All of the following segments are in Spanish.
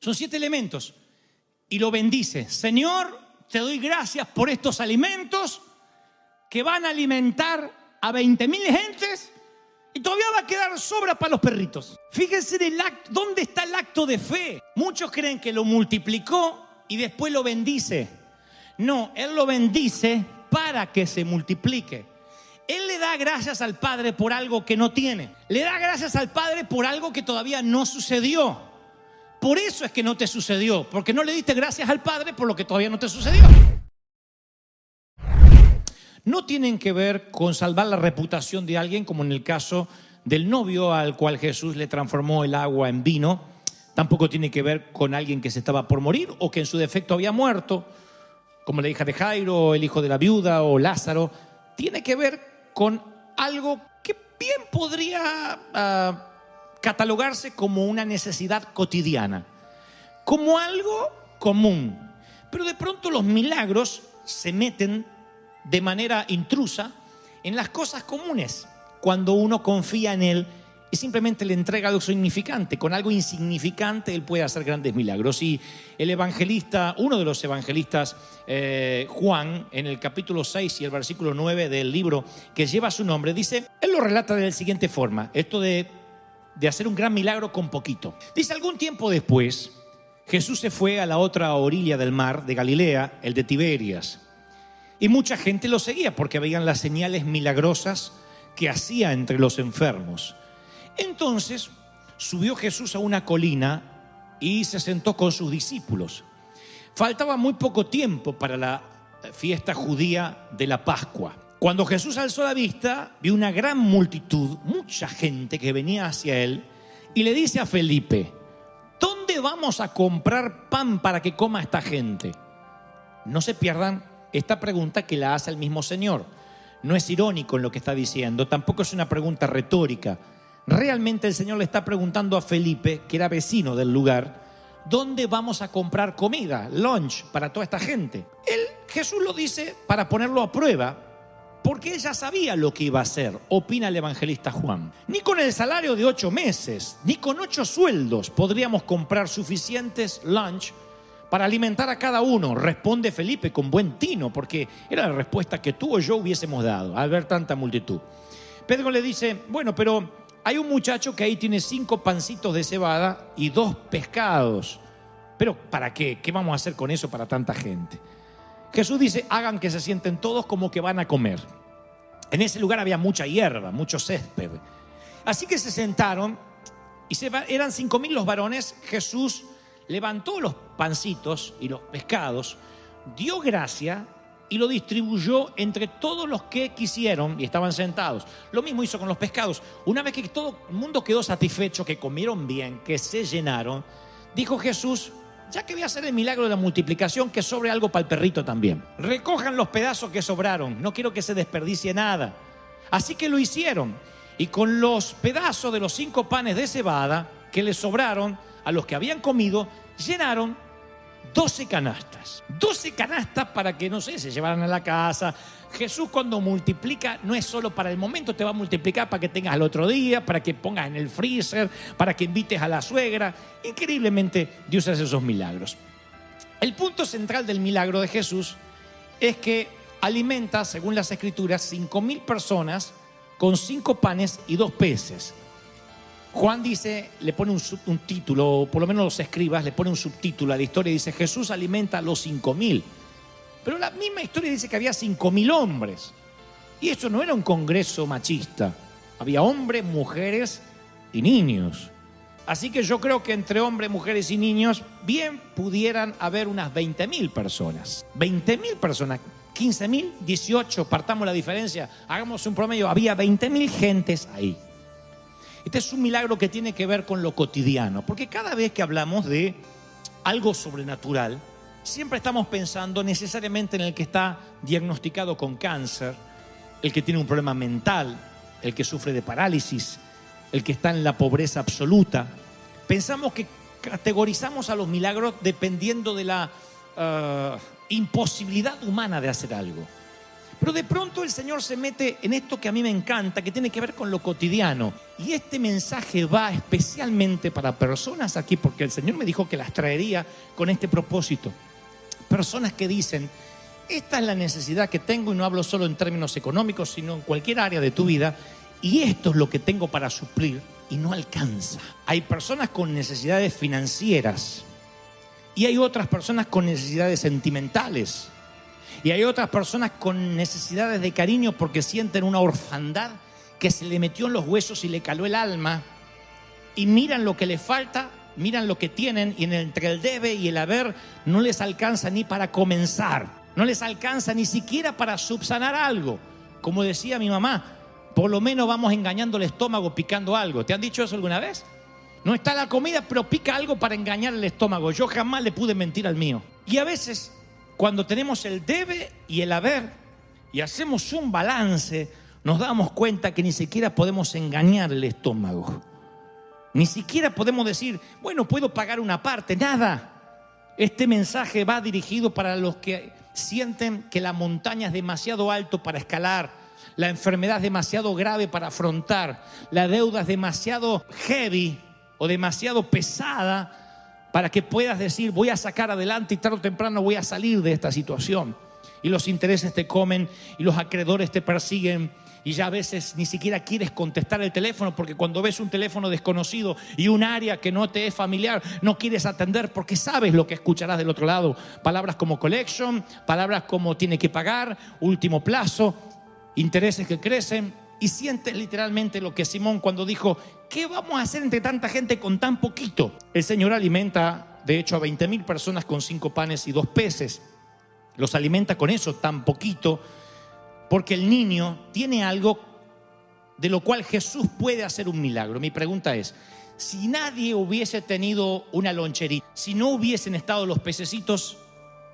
Son 7 elementos. Y lo bendice. Señor, te doy gracias por estos alimentos que van a alimentar a 20.000 gentes y todavía va a quedar sobra para los perritos. Fíjense en el acto, ¿dónde está el acto de fe? Muchos creen que lo multiplicó y después lo bendice. No, Él lo bendice para que se multiplique. Él le da gracias al Padre por algo que no tiene. Le da gracias al Padre por algo que todavía no sucedió. Por eso es que no te sucedió, porque no le diste gracias al Padre por lo que todavía no te sucedió. No tienen que ver con salvar la reputación de alguien, como en el caso del novio al cual Jesús le transformó el agua en vino. Tampoco tiene que ver con alguien que se estaba por morir o que en su defecto había muerto, como la hija de Jairo, el hijo de la viuda o Lázaro. Tiene que ver con algo que bien podría catalogarse como una necesidad cotidiana, como algo común. Pero de pronto los milagros se meten de manera intrusa en las cosas comunes, cuando uno confía en Él y simplemente le entrega algo significante. Con algo insignificante Él puede hacer grandes milagros. Y el evangelista, uno de los evangelistas, Juan, en el capítulo 6 y el versículo 9 del libro que lleva su nombre, dice, él lo relata de la siguiente forma, esto de hacer un gran milagro con poquito. Dice, algún tiempo después, Jesús se fue a la otra orilla del mar de Galilea, el de Tiberias. Y mucha gente lo seguía porque veían las señales milagrosas que hacía entre los enfermos. Entonces subió Jesús a una colina y se sentó con sus discípulos. Faltaba muy poco tiempo para la fiesta judía de la Pascua. Cuando Jesús alzó la vista, vio una gran multitud, mucha gente que venía hacia él, y le dice a Felipe, ¿dónde vamos a comprar pan para que coma esta gente? No se pierdan esta pregunta que la hace el mismo Señor. No es irónico en lo que está diciendo, tampoco es una pregunta retórica. Realmente el Señor le está preguntando a Felipe, que era vecino del lugar, ¿dónde vamos a comprar comida, lunch, para toda esta gente? Jesús lo dice para ponerlo a prueba, porque ella sabía lo que iba a hacer, opina el evangelista Juan. Ni con el salario de 8 meses, ni con 8 sueldos podríamos comprar suficientes lunch para alimentar a cada uno, responde Felipe con buen tino, porque era la respuesta que tú o yo hubiésemos dado al ver tanta multitud. Pedro le dice, bueno, pero hay un muchacho que ahí tiene 5 pancitos de cebada y 2 pescados. ¿Pero para qué? ¿Qué vamos a hacer con eso para tanta gente? Jesús dice, hagan que se sienten todos como que van a comer. En ese lugar había mucha hierba, mucho césped. Así que se sentaron y eran 5.000 los varones. Jesús levantó los pancitos y los pescados, dio gracia y lo distribuyó entre todos los que quisieron y estaban sentados. Lo mismo hizo con los pescados. Una vez que todo el mundo quedó satisfecho, que comieron bien, que se llenaron, dijo Jesús, ya que voy a hacer el milagro de la multiplicación, que sobre algo para el perrito también. Recojan los pedazos que sobraron, no quiero que se desperdicie nada. Así que lo hicieron. Y con los pedazos de los 5 panes de cebada que les sobraron a los que habían comido, llenaron 12 canastas. 12 canastas para que, no sé, se llevaran a la casa. Jesús cuando multiplica no es solo para el momento, te va a multiplicar para que tengas al otro día, para que pongas en el freezer, para que invites a la suegra. Increíblemente Dios hace esos milagros. El punto central del milagro de Jesús es que alimenta, según las Escrituras, 5.000 personas con 5 panes y 2 peces. Juan dice, le pone un título, o por lo menos los escribas le pone un subtítulo a la historia y dice, Jesús alimenta a los 5.000. Pero la misma historia dice que había 5.000 hombres. Y eso no era un congreso machista. Había hombres, mujeres y niños. Así que yo creo que entre hombres, mujeres y niños bien pudieran haber unas 20.000 personas. 20.000 personas, 15.000, 18, partamos la diferencia, hagamos un promedio, había 20.000 gentes ahí. Este es un milagro que tiene que ver con lo cotidiano, porque cada vez que hablamos de algo sobrenatural, siempre estamos pensando necesariamente en el que está diagnosticado con cáncer, el que tiene un problema mental, el que sufre de parálisis, el que está en la pobreza absoluta. Pensamos que categorizamos a los milagros dependiendo de la imposibilidad humana de hacer algo. Pero de pronto el Señor se mete en esto que a mí me encanta, que tiene que ver con lo cotidiano. Y este mensaje va especialmente para personas aquí, porque el Señor me dijo que las traería con este propósito. Personas que dicen, esta es la necesidad que tengo, y no hablo solo en términos económicos, sino en cualquier área de tu vida, y esto es lo que tengo para suplir y no alcanza. Hay personas con necesidades financieras y hay otras personas con necesidades sentimentales y hay otras personas con necesidades de cariño porque sienten una orfandad que se le metió en los huesos y le caló el alma, y miran lo que les falta, miran lo que tienen, y entre el debe y el haber no les alcanza ni para comenzar, no les alcanza ni siquiera para subsanar algo. Como decía mi mamá, por lo menos vamos engañando el estómago picando algo. ¿Te han dicho eso alguna vez? No está la comida, pero pica algo para engañar el estómago. Yo jamás le pude mentir al mío. Y a veces, cuando tenemos el debe y el haber y hacemos un balance, nos damos cuenta que ni siquiera podemos engañar el estómago. Ni siquiera podemos decir, bueno, puedo pagar una parte. Nada. Este mensaje va dirigido para los que sienten que la montaña es demasiado alto para escalar, la enfermedad es demasiado grave para afrontar, la deuda es demasiado heavy o demasiado pesada para que puedas decir, voy a sacar adelante y tarde o temprano voy a salir de esta situación. Y los intereses te comen y los acreedores te persiguen, y ya a veces ni siquiera quieres contestar el teléfono, porque cuando ves un teléfono desconocido y un área que no te es familiar, no quieres atender porque sabes lo que escucharás del otro lado. Palabras como collection, palabras como tiene que pagar, último plazo, intereses que crecen, y sientes literalmente lo que Simón cuando dijo, ¿qué vamos a hacer entre tanta gente con tan poquito? El Señor alimenta de hecho a 20,000 personas con 5 panes y 2 peces. Los alimenta con eso, tan poquito, porque el niño tiene algo de lo cual Jesús puede hacer un milagro. Mi pregunta es, si nadie hubiese tenido una loncherita, si no hubiesen estado los pececitos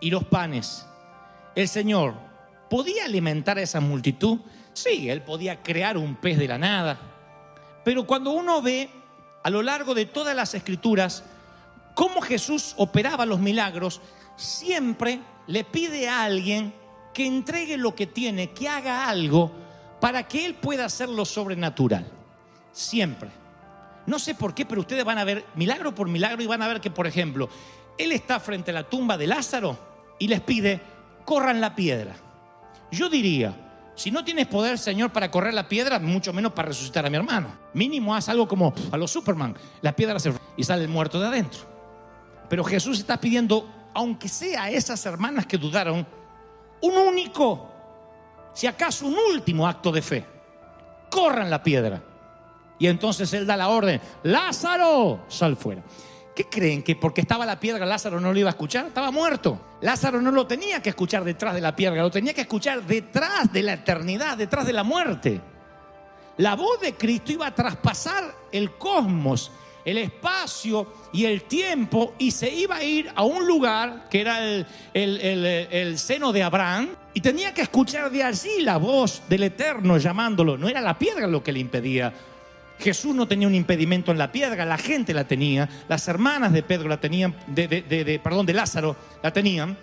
y los panes, ¿el Señor podía alimentar a esa multitud? Sí, Él podía crear un pez de la nada. Pero cuando uno ve a lo largo de todas las Escrituras cómo Jesús operaba los milagros, siempre le pide a alguien que entregue lo que tiene, que haga algo para que Él pueda hacer lo sobrenatural. Siempre. No sé por qué, pero ustedes van a ver milagro por milagro y van a ver que, por ejemplo, Él está frente a la tumba de Lázaro y les pide, corran la piedra. Yo diría, si no tienes poder, Señor, para correr la piedra, mucho menos para resucitar a mi hermano. Mínimo haz algo como a los Superman, la piedra se y sale el muerto de adentro. Pero Jesús está pidiendo, aunque sea a esas hermanas que dudaron, un único, si acaso un último acto de fe. Corran la piedra. Y entonces Él da la orden, Lázaro, sal fuera. ¿Qué creen? ¿Que porque estaba la piedra Lázaro no lo iba a escuchar? Estaba muerto. Lázaro no lo tenía que escuchar detrás de la piedra, lo tenía que escuchar detrás de la eternidad, detrás de la muerte. La voz de Cristo iba a traspasar el cosmos, el espacio y el tiempo, y se iba a ir a un lugar que era el seno de Abraham, y tenía que escuchar de allí la voz del Eterno llamándolo. No era la piedra lo que le impedía. Jesús no tenía un impedimento en la piedra, la gente la tenía, las hermanas de Pedro la tenían, de Lázaro la tenían,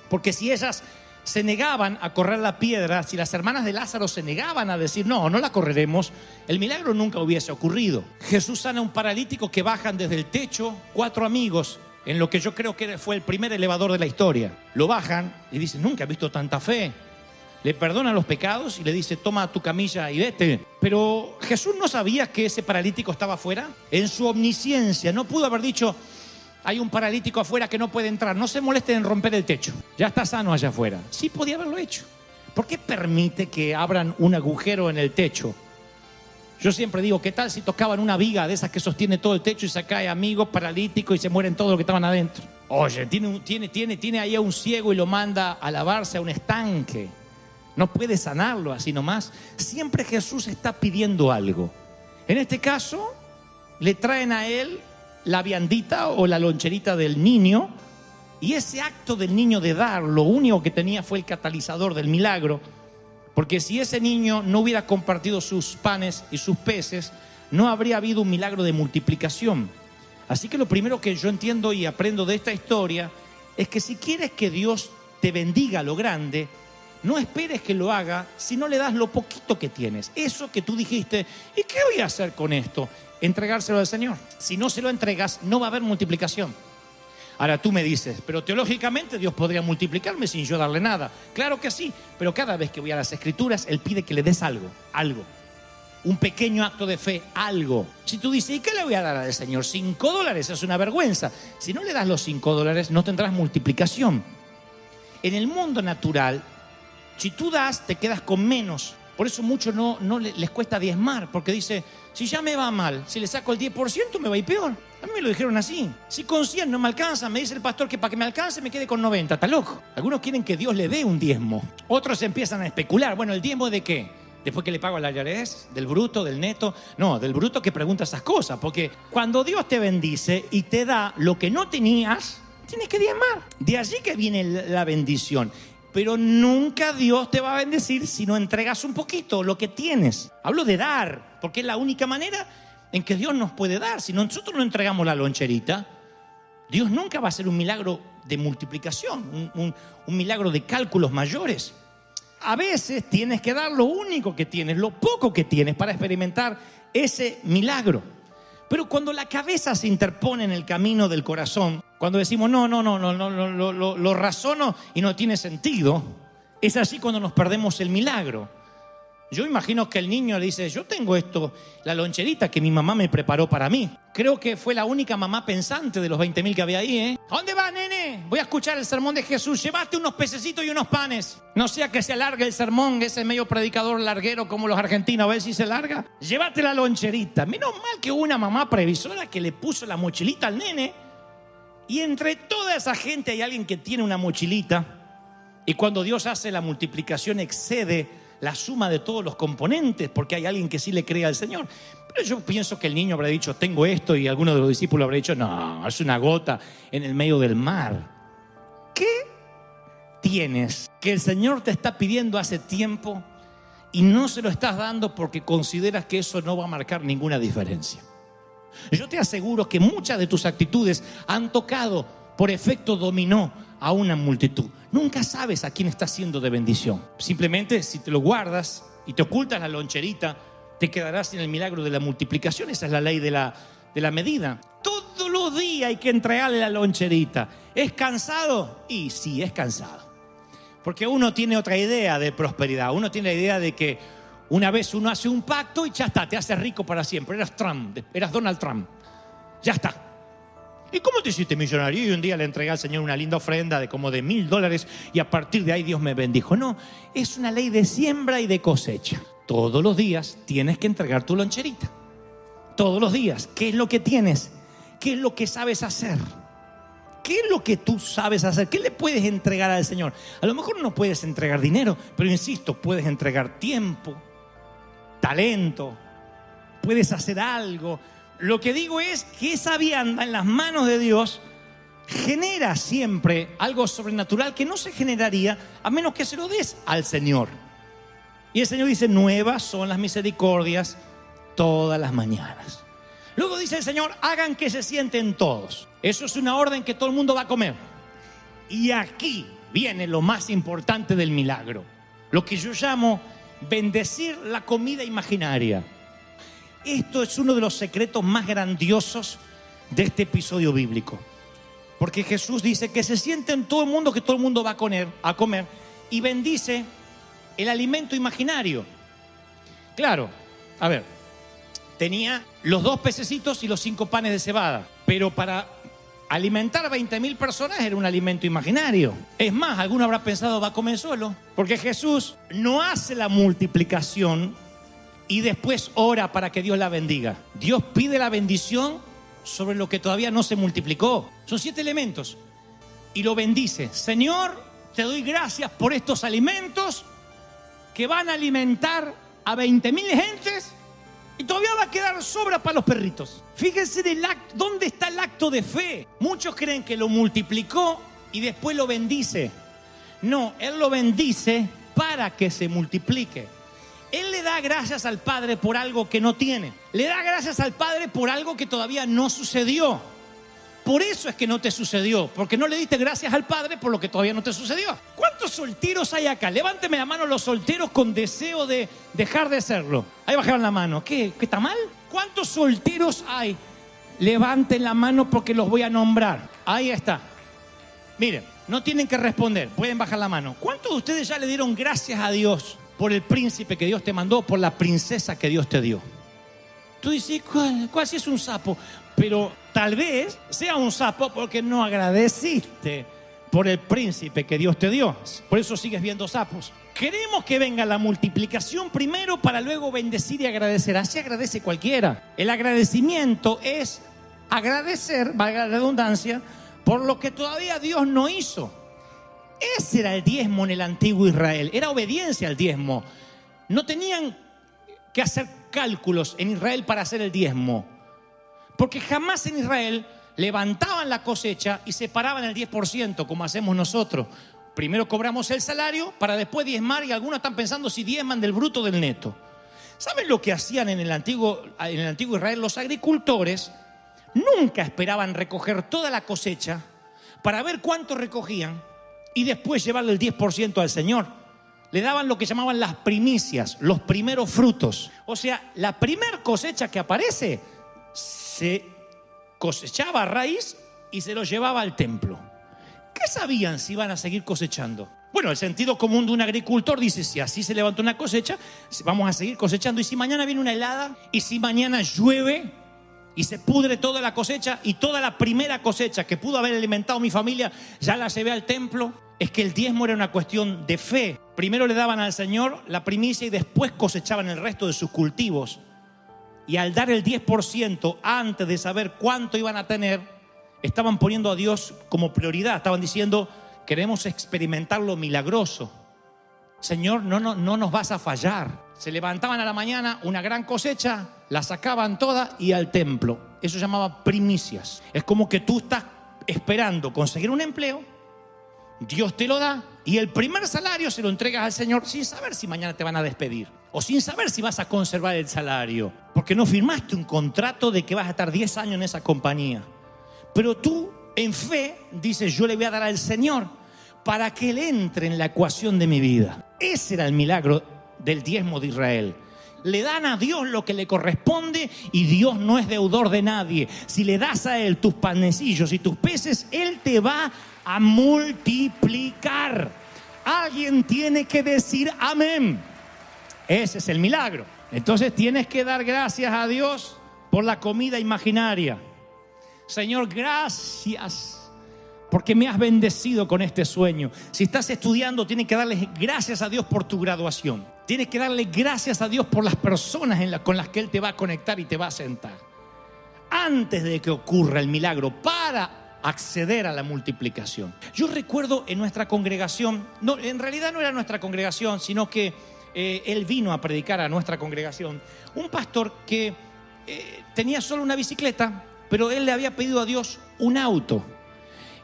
porque si ellas se negaban a correr la piedra, si las hermanas de Lázaro se negaban a decir no la correremos, el milagro nunca hubiese ocurrido. Jesús sana a un paralítico que bajan desde el techo 4 amigos, en lo que yo creo que fue el primer elevador de la historia. Lo bajan y dicen, nunca he visto tanta fe. Le perdona los pecados y le dice, toma tu camilla y vete. Pero Jesús no sabía que ese paralítico estaba afuera. En su omnisciencia no pudo haber dicho, hay un paralítico afuera que no puede entrar, no se molesten en romper el techo, ya está sano allá afuera. Sí podía haberlo hecho. ¿Por qué permite que abran un agujero en el techo? Yo siempre digo, ¿qué tal si tocaban una viga de esas que sostiene todo el techo y se cae amigos paralíticos y se mueren todos los que estaban adentro? Oye, tiene ahí a un ciego y lo manda a lavarse a un estanque. No puede sanarlo así nomás. Siempre Jesús está pidiendo algo. En este caso, le traen a Él la viandita o la loncherita del niño, y ese acto del niño de dar, lo único que tenía fue el catalizador del milagro, porque si ese niño no hubiera compartido sus panes y sus peces, no habría habido un milagro de multiplicación. Así que lo primero que yo entiendo y aprendo de esta historia es que si quieres que Dios te bendiga a lo grande, No esperes que lo haga si no le das lo poquito que tienes. Eso que tú dijiste, ¿y qué voy a hacer con esto? Entregárselo al Señor. Si no se lo entregas, no va a haber multiplicación. Ahora tú me dices, pero teológicamente Dios podría multiplicarme sin yo darle nada. Claro que sí, pero cada vez que voy a las Escrituras, Él pide que le des algo. Un pequeño acto de fe, algo. Si tú dices, ¿y qué le voy a dar al Señor? $5 es una vergüenza. Si no le das los $5, no tendrás multiplicación. En el mundo natural, si tú das, te quedas con menos. Por eso muchos no les cuesta diezmar, porque dice, si ya me va mal, si le saco el 10% me va a ir peor. A mí me lo dijeron así. Si con 100 no me alcanza, me dice el pastor que para que me alcance me quede con 90. ¿Está loco? Algunos quieren que Dios le dé un diezmo. Otros empiezan a especular. Bueno, ¿el diezmo de qué? Después que le pago al IRS, del bruto, del neto. No, del bruto que pregunta esas cosas. Porque cuando Dios te bendice y te da lo que no tenías, tienes que diezmar. De allí que viene la bendición. Pero nunca Dios te va a bendecir si no entregas un poquito lo que tienes. Hablo de dar, porque es la única manera en que Dios nos puede dar. Si nosotros no entregamos la loncherita, Dios nunca va a hacer un milagro de multiplicación, un milagro de cálculos mayores. A veces tienes que dar lo único que tienes, lo poco que tienes para experimentar ese milagro. Pero cuando la cabeza se interpone en el camino del corazón, cuando decimos no, lo razono y no tiene sentido, es así cuando nos perdemos el milagro. Yo imagino que el niño le dice, yo tengo esto, la loncherita que mi mamá me preparó para mí. Creo que fue la única mamá pensante de los 20.000 que había ahí, ¿eh? ¿A dónde vas, nene? Voy a escuchar el sermón de Jesús. Llévate unos pececitos y unos panes. No sea que se alargue el sermón, ese medio predicador larguero como los argentinos, a ver si se larga. Llévate la loncherita. Menos mal que hubo una mamá previsora que le puso la mochilita al nene. Y entre toda esa gente hay alguien que tiene una mochilita. Y cuando Dios hace la multiplicación excede la suma de todos los componentes, porque hay alguien que sí le cree al Señor. Pero yo pienso que el niño habrá dicho, tengo esto, y alguno de los discípulos habrá dicho, no, es una gota en el medio del mar. ¿Qué tienes que el Señor te está pidiendo hace tiempo y no se lo estás dando porque consideras que eso no va a marcar ninguna diferencia? Yo te aseguro que muchas de tus actitudes han tocado por efecto dominó a una multitud. Nunca sabes a quién estás siendo de bendición. Simplemente si te lo guardas y te ocultas la loncherita, te quedarás sin el milagro de la multiplicación. Esa es la ley de la medida. Todos los días hay que entregarle la loncherita. ¿Es cansado? Y sí, es cansado. Porque uno tiene otra idea de prosperidad. Uno tiene la idea de que una vez uno hace un pacto y ya está, te hace rico para siempre. Eras Trump, eras Donald Trump. Ya está. ¿Y cómo te hiciste millonario? Y un día le entregué al Señor una linda ofrenda de como de $1,000 y a partir de ahí Dios me bendijo. No, es una ley de siembra y de cosecha. Todos los días tienes que entregar tu loncherita. Todos los días. ¿Qué es lo que tienes? ¿Qué es lo que sabes hacer? ¿Qué es lo que tú sabes hacer? ¿Qué le puedes entregar al Señor? A lo mejor no puedes entregar dinero, pero insisto, puedes entregar tiempo, talento, puedes hacer algo. Lo que digo es que esa vianda en las manos de Dios genera siempre algo sobrenatural que no se generaría a menos que se lo des al Señor. Y el Señor dice, nuevas son las misericordias todas las mañanas. Luego dice el Señor, hagan que se sienten todos. Eso es una orden que todo el mundo va a comer. Y aquí viene lo más importante del milagro. Lo que yo llamo bendecir la comida imaginaria. Esto es uno de los secretos más grandiosos de este episodio bíblico. Porque Jesús dice que se siente en todo el mundo, que todo el mundo va a comer y bendice el alimento imaginario. Claro, a ver, tenía los 2 pececitos y los 5 panes de cebada, pero para alimentar a 20.000 personas era un alimento imaginario. Es más, alguno habrá pensado, va a comer solo, porque Jesús no hace la multiplicación y después ora para que Dios la bendiga. Dios pide la bendición sobre lo que todavía no se multiplicó. Son 7 elementos. Y lo bendice. Señor, te doy gracias por estos alimentos que van a alimentar a 20.000 gentes y todavía va a quedar sobra para los perritos. Fíjense dónde está el acto de fe. Muchos creen que lo multiplicó y después lo bendice. No, Él lo bendice para que se multiplique. Él le da gracias al Padre por algo que no tiene. Le da gracias al Padre por algo que todavía no sucedió. por eso es que no te sucedió, porque no le diste gracias al Padre por lo que todavía no te sucedió. ¿Cuántos solteros hay acá? Levánteme la mano los solteros con deseo de dejar de serlo. Ahí bajaron la mano. ¿Qué está mal? ¿Cuántos solteros hay? Levanten la mano porque los voy a nombrar. Ahí está. Miren, no tienen que responder, pueden bajar la mano. ¿Cuántos de ustedes ya le dieron gracias a Dios por el príncipe que Dios te mandó, por la princesa que Dios te dio? Tú dices, ¿cuál si es un sapo? Pero tal vez sea un sapo porque no agradeciste por el príncipe que Dios te dio. Por eso sigues viendo sapos. Queremos que venga la multiplicación primero para luego bendecir y agradecer. Así agradece cualquiera. El agradecimiento es agradecer, valga la redundancia, por lo que todavía Dios no hizo. Ese era el diezmo en el antiguo Israel. Era obediencia al diezmo. No tenían que hacer cálculos en Israel para hacer el diezmo. Porque jamás en Israel levantaban la cosecha y separaban el 10% como hacemos nosotros. Primero cobramos el salario para después diezmar, y algunos están pensando si diezman del bruto o del neto. ¿Saben lo que hacían en el antiguo Israel? Los agricultores nunca esperaban recoger toda la cosecha para ver cuánto recogían y después llevarle el 10% al Señor. Le daban lo que llamaban las primicias, los primeros frutos. O sea, la primer cosecha que aparece se cosechaba a raíz y se lo llevaba al templo. ¿Qué sabían si iban a seguir cosechando? Bueno, el sentido común de un agricultor dice, si así se levanta una cosecha, vamos a seguir cosechando. Y si mañana viene una helada, y si mañana llueve y se pudre toda la cosecha, y toda la primera cosecha que pudo haber alimentado mi familia ya la llevé al templo. Es que el diezmo era una cuestión de fe. Primero le daban al Señor la primicia y después cosechaban el resto de sus cultivos. Y al dar el 10% antes de saber cuánto iban a tener, estaban poniendo a Dios como prioridad. Estaban diciendo, queremos experimentar lo milagroso. Señor, no nos vas a fallar. Se levantaban a la mañana, una gran cosecha, la sacaban toda y al templo. Eso se llamaba primicias. Es como que tú estás esperando conseguir un empleo, Dios te lo da y el primer salario se lo entregas al Señor sin saber si mañana te van a despedir o sin saber si vas a conservar el salario, porque no firmaste un contrato de que vas a estar 10 años en esa compañía. Pero tú, en fe, dices, yo le voy a dar al Señor para que Él entre en la ecuación de mi vida. Ese era el milagro del diezmo de Israel. Le dan a Dios lo que le corresponde y Dios no es deudor de nadie. Si le das a Él tus panecillos y tus peces, Él te va a multiplicar. Alguien tiene que decir amén. Ese es el milagro. Entonces tienes que dar gracias a Dios por la comida imaginaria. Señor, gracias porque me has bendecido con este sueño. Si estás estudiando, tienes que darle gracias a Dios por tu graduación. Tienes que darle gracias a Dios por las personas con las que Él te va a conectar y te va a sentar. Antes de que ocurra el milagro, para acceder a la multiplicación. Yo recuerdo en nuestra congregación, no, en realidad no era nuestra congregación, sino que él vino a predicar a nuestra congregación. Un pastor que tenía solo una bicicleta, pero él le había pedido a Dios un auto.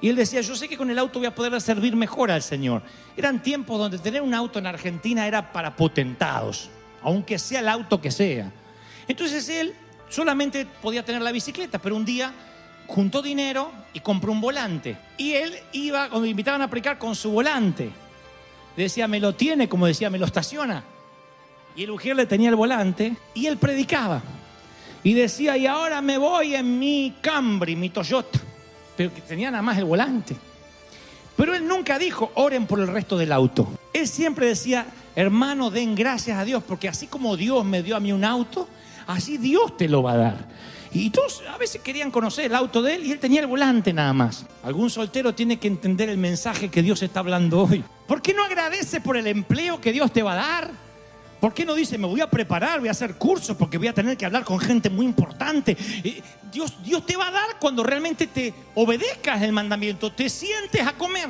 Y él decía, yo sé que con el auto voy a poder servir mejor al Señor. Eran tiempos donde tener un auto en Argentina era para potentados, aunque sea el auto que sea. Entonces él solamente podía tener la bicicleta, pero un día juntó dinero y compró un volante. Y él iba, cuando le invitaban a predicar, con su volante. Decía, me lo tiene, como decía, me lo estaciona. Y el ujier le tenía el volante y él predicaba. Y decía, y ahora me voy en mi Camry, mi Toyota. Pero que tenía nada más el volante. Pero él nunca dijo, oren por el resto del auto. Él siempre decía, hermano, den gracias a Dios, porque así como Dios me dio a mí un auto, así Dios te lo va a dar. Y todos a veces querían conocer el auto de él y él tenía el volante nada más. Algún soltero tiene que entender el mensaje que Dios está hablando hoy. ¿Por qué no agradece por el empleo que Dios te va a dar? ¿Por qué no dice, me voy a preparar, voy a hacer cursos porque voy a tener que hablar con gente muy importante? Dios te va a dar cuando realmente te obedezcas el mandamiento, te sientes a comer.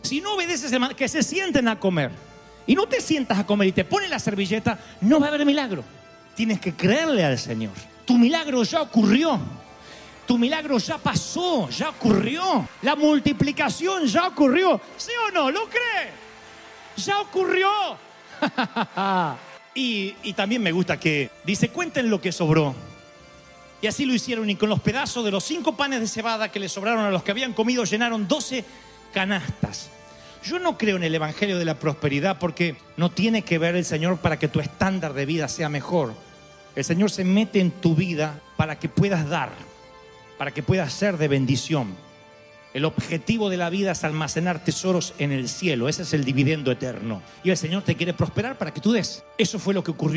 Si no obedeces el mandamiento, que se sienten a comer y no te sientas a comer y te pones la servilleta, no va a haber milagro. Tienes que creerle al Señor. Tu milagro ya ocurrió. Tu milagro ya pasó, ya ocurrió. La multiplicación ya ocurrió. ¿Sí o no? ¿Lo cree? Ya ocurrió. y también me gusta que dice, cuenten lo que sobró. Y así lo hicieron, y con los pedazos de los 5 panes de cebada que les sobraron a los que habían comido, llenaron 12 canastas. Yo no creo en el evangelio de la prosperidad, porque no tiene que ver el Señor para que tu estándar de vida sea mejor. El Señor se mete en tu vida para que puedas dar, para que puedas ser de bendición. El objetivo de la vida es almacenar tesoros en el cielo. Ese es el dividendo eterno. Y el Señor te quiere prosperar para que tú des. Eso fue lo que ocurrió